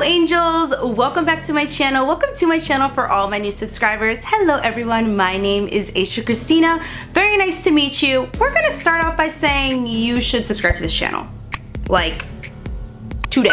Hello angels, welcome back to my channel. Welcome to my channel for all my new subscribers. Hello everyone, my name is Asha Christina. Very nice to meet you. We're gonna start off by saying you should subscribe to this channel. Like, today.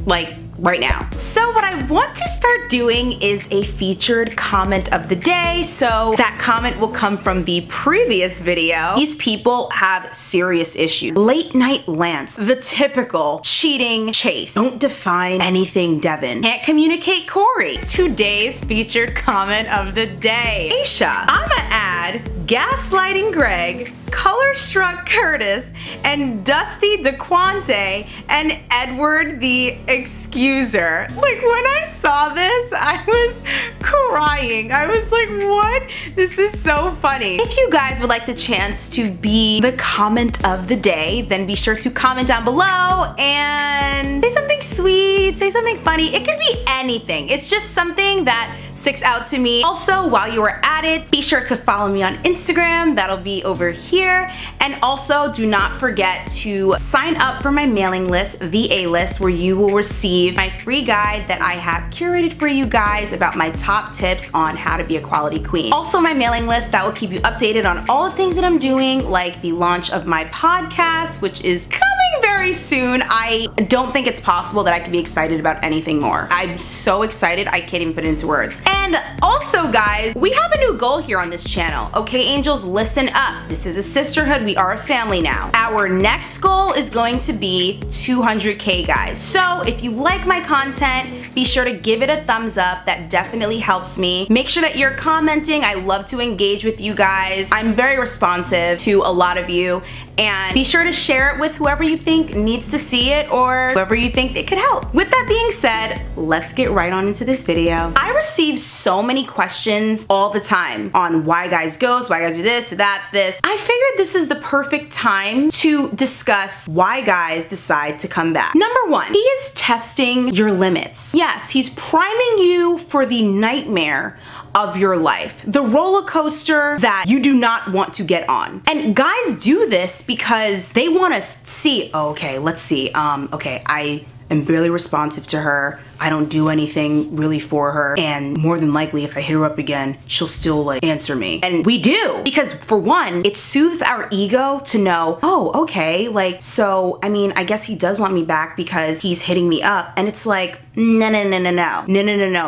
Like, right now. So what I want to start doing is a featured comment of the day. So that comment will come from the previous video. These people have serious issues. Late night Lance, the typical cheating Chase. Don't define anything Devin. Can't communicate Corey. Today's featured comment of the day. Asha, I'ma add gaslighting Greg, color struck Curtis, and Dusty DeQuante, and Edward the Excuser. Like, when I saw this, I was crying. I was like, what? This is so funny. If you guys would like the chance to be the comment of the day, then be sure to comment down below and say something sweet, say something funny. It could be anything. It's just something that sticks out to me. Also, while you are at it, be sure to follow me on Instagram. That'll be over here. And also, do not forget to sign up for my mailing list, the A-List, where you will receive my free guide that I have curated for you guys about my top tips on how to be a quality queen. Also, my mailing list that will keep you updated on all the things that I'm doing, like the launch of my podcast, which is coming very soon. I don't think it's possible that I could be excited about anything more. I'm so excited, I can't even put it into words. And also guys, we have a new goal here on this channel. Okay, angels, listen up. This is a sisterhood. We are a family now. Our next goal is going to be 200K, guys. So if you like my content, be sure to give it a thumbs up. That definitely helps me. Make sure that you're commenting. I love to engage with you guys. I'm very responsive to a lot of you. And be sure to share it with whoever you think needs to see it or whoever you think it could help. With that being said, let's get right on into this video. I receive so many questions all the time on why guys ghost, why guys do this, that, this. I figured this is the perfect time to discuss why guys decide to come back. Number one, he is testing your limits. Yes, he's priming you for the nightmare of your life, the roller coaster that you do not want to get on. And guys do this because they want to see, oh, okay, let's see, okay, I am barely responsive to her. I don't do anything really for her, and more than likely if I hit her up again, she'll still like answer me. And we do, because for one, it soothes our ego to know, oh, okay, like, so I mean, I guess he does want me back because he's hitting me up. And it's like, no,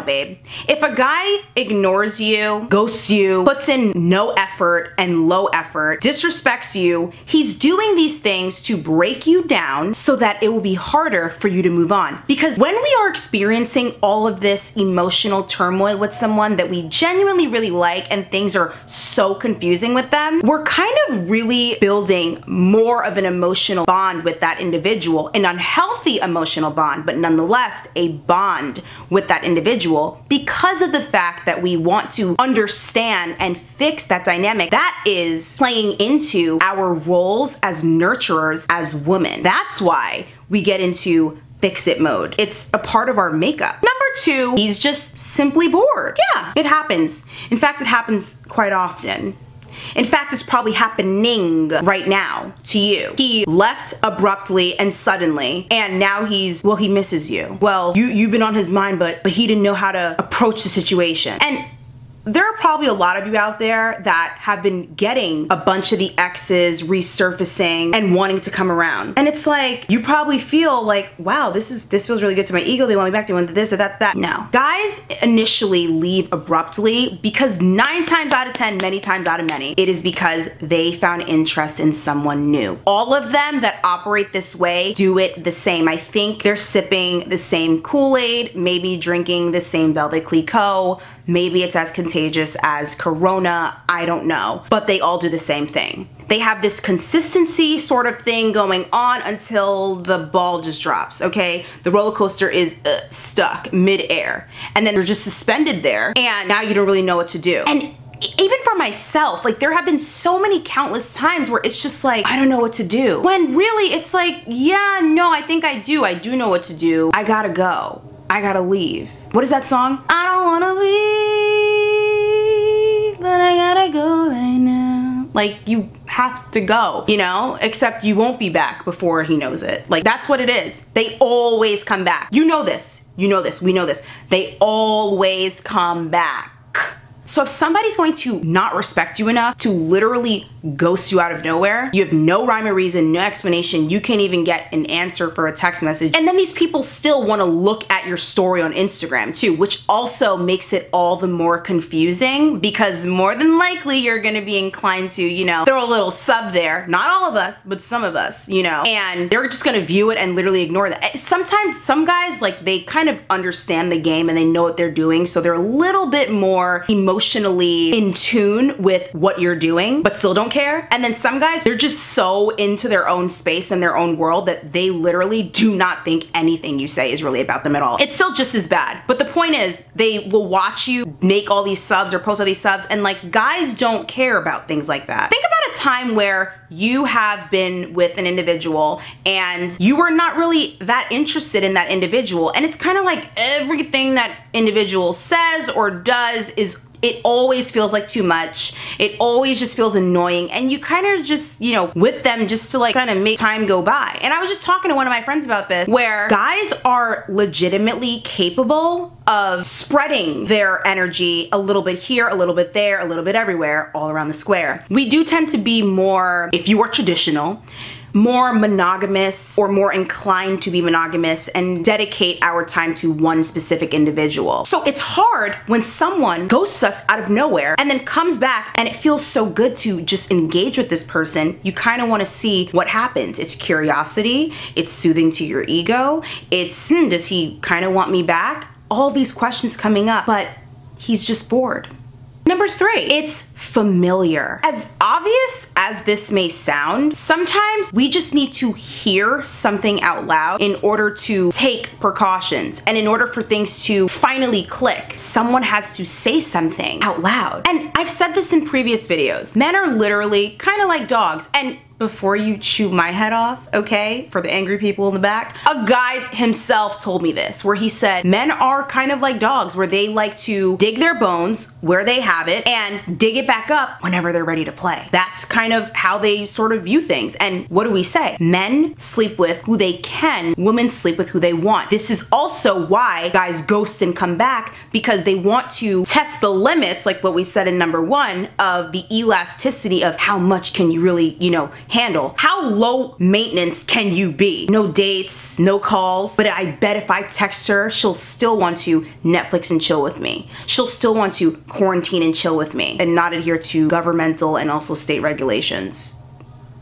babe. If a guy ignores you, ghosts you, puts in no effort and low effort, disrespects you, he's doing these things to break you down so that it will be harder for you to move on. Because when we are experiencing all of this emotional turmoil with someone that we genuinely really like and things are so confusing with them, we're kind of really building more of an emotional bond with that individual, an unhealthy emotional bond, but nonetheless a bond with that individual because of the fact that we want to understand and fix that dynamic that is playing into our roles as nurturers as women. That's why we get into fix it mode. It's a part of our makeup. Number two, he's just simply bored. Yeah, it happens. In fact, it happens quite often. In fact, it's probably happening right now to you. He left abruptly and suddenly, and now he's, well, he misses you. Well, you've been on his mind, but he didn't know how to approach the situation. And there are probably a lot of you out there that have been getting a bunch of the exes resurfacing and wanting to come around. And it's like, you probably feel like, wow, this feels really good to my ego. They want me back, they want this, that. No. Guys initially leave abruptly because 9 times out of 10, many times out of many, it is because they found interest in someone new. All of them that operate this way do it the same. I think they're sipping the same Kool-Aid, maybe drinking the same Velvet Clicquot. Maybe it's as contagious as Corona, I don't know. But they all do the same thing. They have this consistency sort of thing going on until the ball just drops, okay? The roller coaster is stuck mid-air. And then they're just suspended there, and now you don't really know what to do. And even for myself, like there have been so many countless times where it's just like, I don't know what to do. When really it's like, yeah, no, I think I do know what to do. I gotta go. I gotta leave. What is that song? I don't wanna leave, but I gotta go right now. Like, you have to go, you know? Except you won't be back before he knows it. Like, that's what it is. They always come back. You know this. You know this. We know this. They always come back. So if somebody's going to not respect you enough to literally ghost you out of nowhere, you have no rhyme or reason, no explanation, you can't even get an answer for a text message, and then these people still want to look at your story on Instagram too, which also makes it all the more confusing, because more than likely you're going to be inclined to, you know, throw a little sub there. Not all of us, but some of us, you know, and they're just going to view it and literally ignore that. Sometimes some guys, like, they kind of understand the game and they know what they're doing, so they're a little bit more emotionally in tune with what you're doing, but still don't care. And then some guys, they're just so into their own space and their own world that they literally do not think anything you say is really about them at all. It's still just as bad. But the point is, they will watch you make all these subs or post all these subs, and like, guys don't care about things like that. Think about a time where you have been with an individual and you were not really that interested in that individual, and it's kind of like everything that individual says or does is, it always feels like too much. It always just feels annoying, and you kind of just, you know, with them just to like kind of make time go by. And I was just talking to one of my friends about this, where guys are legitimately capable of spreading their energy a little bit here, a little bit there, a little bit everywhere, all around the square. We do tend to be more, if you are traditional, more monogamous or more inclined to be monogamous and dedicate our time to one specific individual. So it's hard when someone ghosts us out of nowhere and then comes back, and it feels so good to just engage with this person. You kind of want to see what happens. It's curiosity, it's soothing to your ego, it's, does he kind of want me back? All these questions coming up, but he's just bored. Number 3, it's familiar. As obvious as this may sound, sometimes we just need to hear something out loud in order to take precautions, and in order for things to finally click, someone has to say something out loud. And I've said this in previous videos. Men are literally kind of like dogs, and before you chew my head off, okay, for the angry people in the back, a guy himself told me this, where he said men are kind of like dogs, where they like to dig their bones where they have it and dig it back up whenever they're ready to play. That's kind of how they sort of view things. And what do we say? Men sleep with who they can, women sleep with who they want. This is also why guys ghost and come back, because they want to test the limits, like what we said in number 1, of the elasticity of how much can you really, you know, handle. How low maintenance can you be? No dates, no calls, but I bet if I text her, she'll still want to Netflix and chill with me. She'll still want to quarantine and chill with me and not adhere to governmental and also state regulations.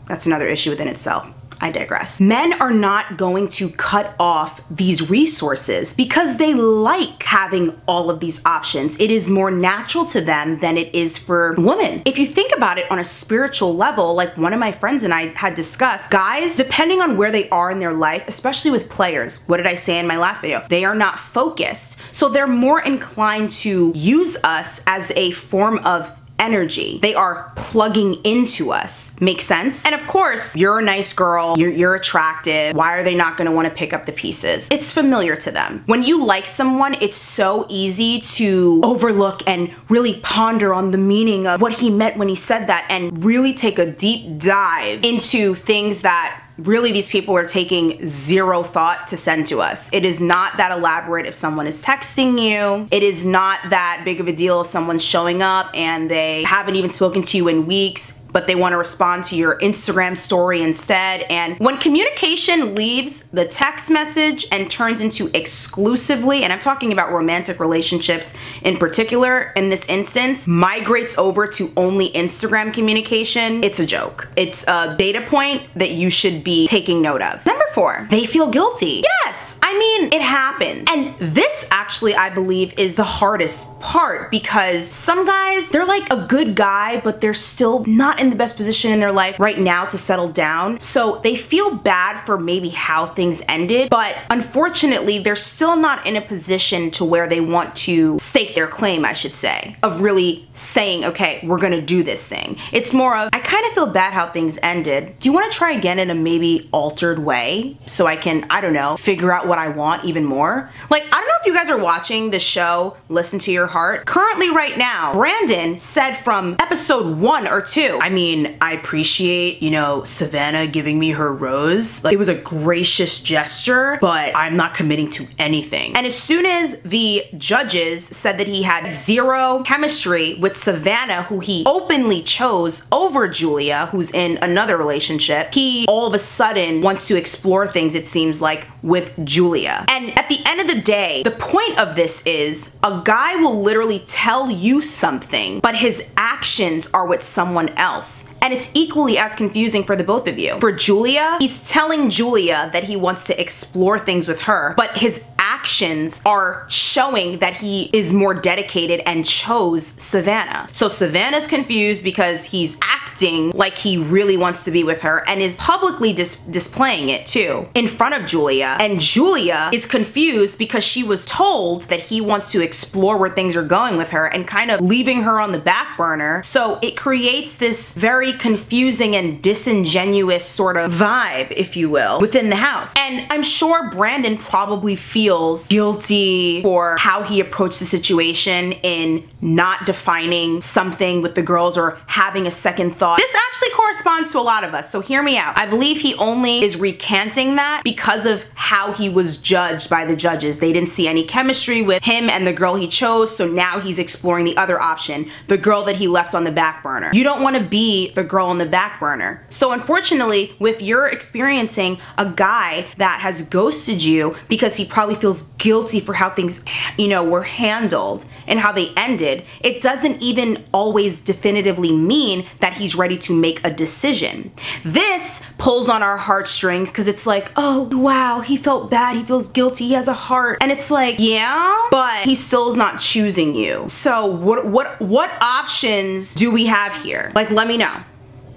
That's another issue within itself. I digress. Men are not going to cut off these resources because they like having all of these options. It is more natural to them than it is for women. If you think about it on a spiritual level, like one of my friends and I had discussed, guys, depending on where they are in their life, especially with players, what did I say in my last video? They are not focused. So they're more inclined to use us as a form of energy. They are plugging into us. Make sense? And of course, you're a nice girl, you're attractive. Why are they not going to want to pick up the pieces? It's familiar to them. When you like someone, it's so easy to overlook and really ponder on the meaning of what he meant when he said that, and really take a deep dive into things that really these people are taking zero thought to send to us. It is not that elaborate if someone is texting you. It is not that big of a deal if someone's showing up and they haven't even spoken to you in weeks, but they want to respond to your Instagram story instead. And when communication leaves the text message and turns into exclusively, and I'm talking about romantic relationships in particular in this instance, migrates over to only Instagram communication, it's a joke. It's a data point that you should be taking note of. Number 4, they feel guilty. Yes, I mean, it happens. And this actually, I believe, is the hardest part, because some guys, they're like a good guy, but they're still not in the best position in their life right now to settle down. So they feel bad for maybe how things ended, but unfortunately, they're still not in a position to where they want to stake their claim, I should say, of really saying, okay, we're gonna do this thing. It's more of, I kind of feel bad how things ended. Do you want to try again in a maybe altered way so I can, I don't know, figure out what I want even more? Like, I don't know if you guys are watching the show, listen to your heart. Currently right now, Brandon said from episode 1 or 2, I mean, I appreciate, you know, Savannah giving me her rose. Like, it was a gracious gesture, but I'm not committing to anything. And as soon as the judges said that he had zero chemistry with Savannah, who he openly chose over Julia, who's in another relationship, he all of a sudden wants to explore things, it seems like, with Julia. And at the end of the day, the point of this is a guy will literally tell you something, but his actions are with someone else. And it's equally as confusing for the both of you. For Julia, he's telling Julia that he wants to explore things with her, but his actions are showing that he is more dedicated and chose Savannah. So Savannah's confused because he's acting like he really wants to be with her and is publicly displaying it too in front of Julia. And Julia is confused because she was told that he wants to explore where things are going with her and kind of leaving her on the back burner. So it creates this very confusing and disingenuous sort of vibe, if you will, within the house. And I'm sure Brandon probably feels guilty for how he approached the situation in not defining something with the girls or having a second thought. This actually corresponds to a lot of us, so hear me out. I believe he only is recanting that because of how he was judged by the judges. They didn't see any chemistry with him and the girl he chose, so now he's exploring the other option, the girl that he left on the back burner. You don't want to be the girl on the back burner. So unfortunately, if you're experiencing a guy that has ghosted you because he probably feels guilty for how things, you know, were handled and how they ended, it doesn't even always definitively mean that he's ready to make a decision. This pulls on our heartstrings because it's like, oh wow, he felt bad, he feels guilty, he has a heart. And it's like, yeah, but he still is not choosing you. So what options do we have here? Like, let me know.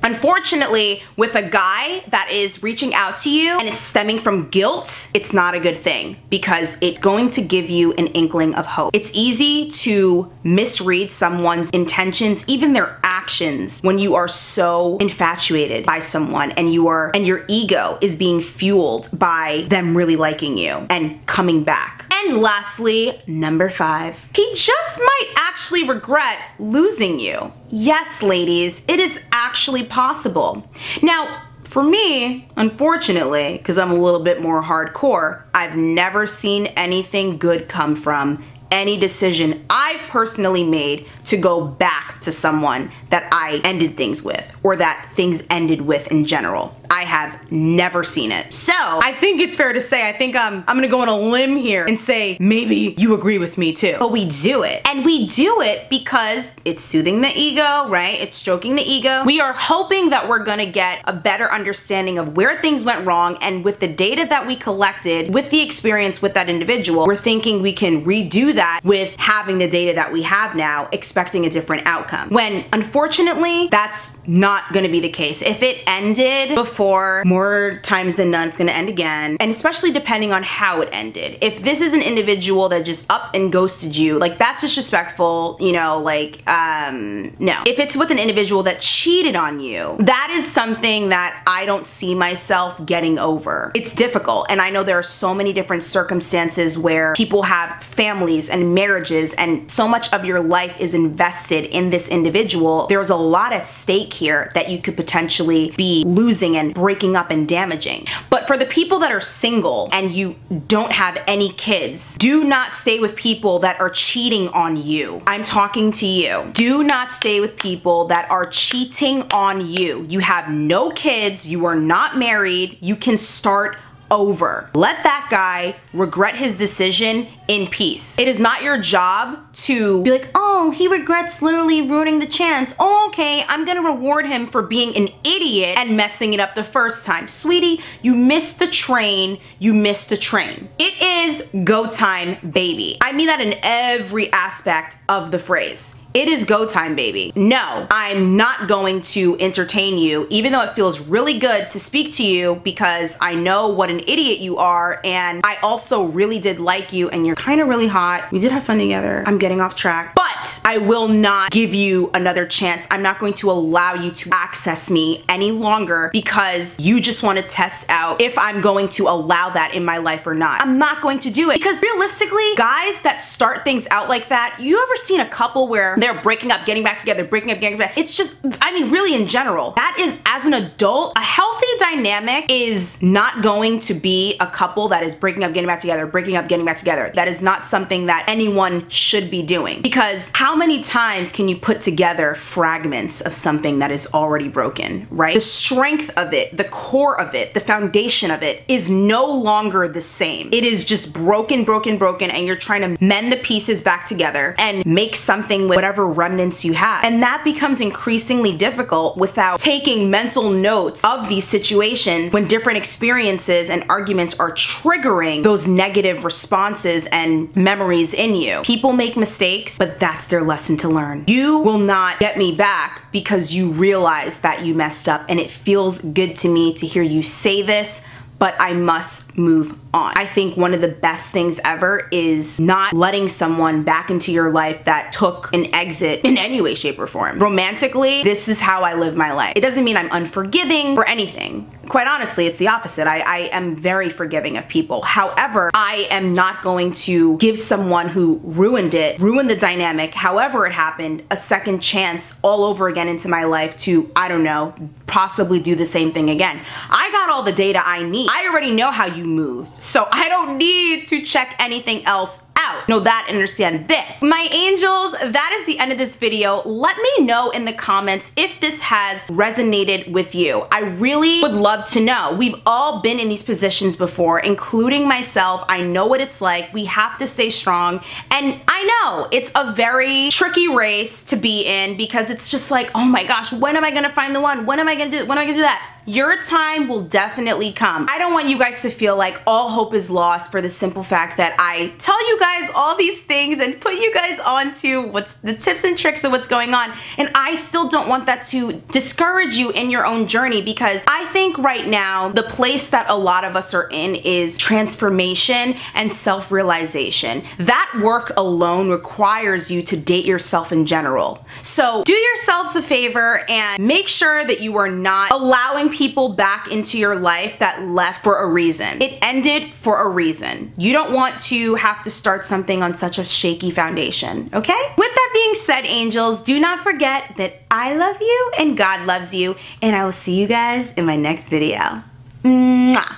Unfortunately, with a guy that is reaching out to you and it's stemming from guilt, it's not a good thing because it's going to give you an inkling of hope. It's easy to misread someone's intentions, even their actions, when you are so infatuated by someone and your ego is being fueled by them really liking you and coming back. And lastly, number 5, he just might actually regret losing you. Yes, ladies, it is actually possible. Now, for me, unfortunately, because I'm a little bit more hardcore, I've never seen anything good come from any decision I've personally made to go back to someone that I ended things with or that things ended with in general. I have never seen it. So I think it's fair to say, I think I'm gonna go on a limb here and say maybe you agree with me too. But we do it. And we do it because it's soothing the ego, right? It's stroking the ego. We are hoping that we're gonna get a better understanding of where things went wrong, and with the data that we collected, with the experience with that individual, we're thinking we can redo that with having the data that we have now, expecting a different outcome. When unfortunately, that's not gonna be the case. If it ended before, more times than not, it's gonna end again. And especially depending on how it ended. If this is an individual that just up and ghosted you, like, that's disrespectful, you know, like, no. If it's with an individual that cheated on you, that is something that I don't see myself getting over. It's difficult, and I know there are so many different circumstances where people have families and marriages and so much of your life is invested in this individual. There's a lot at stake here that you could potentially be losing and breaking up and damaging. But for the people that are single and you don't have any kids, do not stay with people that are cheating on you. I'm talking to you. Do not stay with people that are cheating on you. You have no kids, you are not married, you can start over. Let that guy regret his decision in peace. It is not your job to be like, oh, he regrets literally ruining the chance. Oh, okay, I'm gonna reward him for being an idiot and messing it up the first time. Sweetie, you missed the train, you missed the train. It is go time, baby. I mean that in every aspect of the phrase. It is go time, baby. No, I'm not going to entertain you, even though it feels really good to speak to you because I know what an idiot you are, and I also really did like you, and you're kind of really hot. We did have fun together. I'm getting off track. But but I will not give you another chance. I'm not going to allow you to access me any longer because you just want to test out if I'm going to allow that in my life or not. I'm not going to do it because realistically, guys that start things out like that, you ever seen a couple where they're breaking up, getting back together, breaking up, getting back? It's just, I mean, really in general, that is, as an adult, a healthy dynamic is not going to be a couple that is breaking up, getting back together, breaking up, getting back together. That is not something that anyone should be doing, because how many times can you put together fragments of something that is already broken, right? The strength of it, the core of it, the foundation of it is no longer the same. It is just broken, broken, broken, and you're trying to mend the pieces back together and make something with whatever remnants you have. And that becomes increasingly difficult without taking mental notes of these situations when different experiences and arguments are triggering those negative responses and memories in you. People make mistakes, but that's their lesson to learn. You will not get me back because you realize that you messed up, and it feels good to me to hear you say this, but I must move on. I think one of the best things ever is not letting someone back into your life that took an exit in any way, shape, or form. Romantically, this is how I live my life. It doesn't mean I'm unforgiving for anything. Quite honestly, it's the opposite. I am very forgiving of people. However, I am not going to give someone who ruined the dynamic, however it happened, a second chance all over again into my life to, I don't know, possibly do the same thing again. I got all the data I need. I already know how you move, so I don't need to check anything else out. Know that and understand this. My angels, that is the end of this video. Let me know in the comments if this has resonated with you. I really would love to know. We've all been in these positions before, including myself. I know what it's like. We have to stay strong. And I know it's a very tricky race to be in because it's just like, oh my gosh, when am I gonna find the one? When am I gonna do, when am I gonna do that? Your time will definitely come. I don't want you guys to feel like all hope is lost for the simple fact that I tell you guys all these things and put you guys onto what's the tips and tricks of what's going on. And I still don't want that to discourage you in your own journey, because I think right now the place that a lot of us are in is transformation and self-realization. That work alone requires you to date yourself in general. So do yourselves a favor and make sure that you are not allowing people back into your life that left for a reason. It ended for a reason. You don't want to have to start something on such a shaky foundation, okay? With that being said, angels, do not forget that I love you and God loves you, and I will see you guys in my next video. Mwah.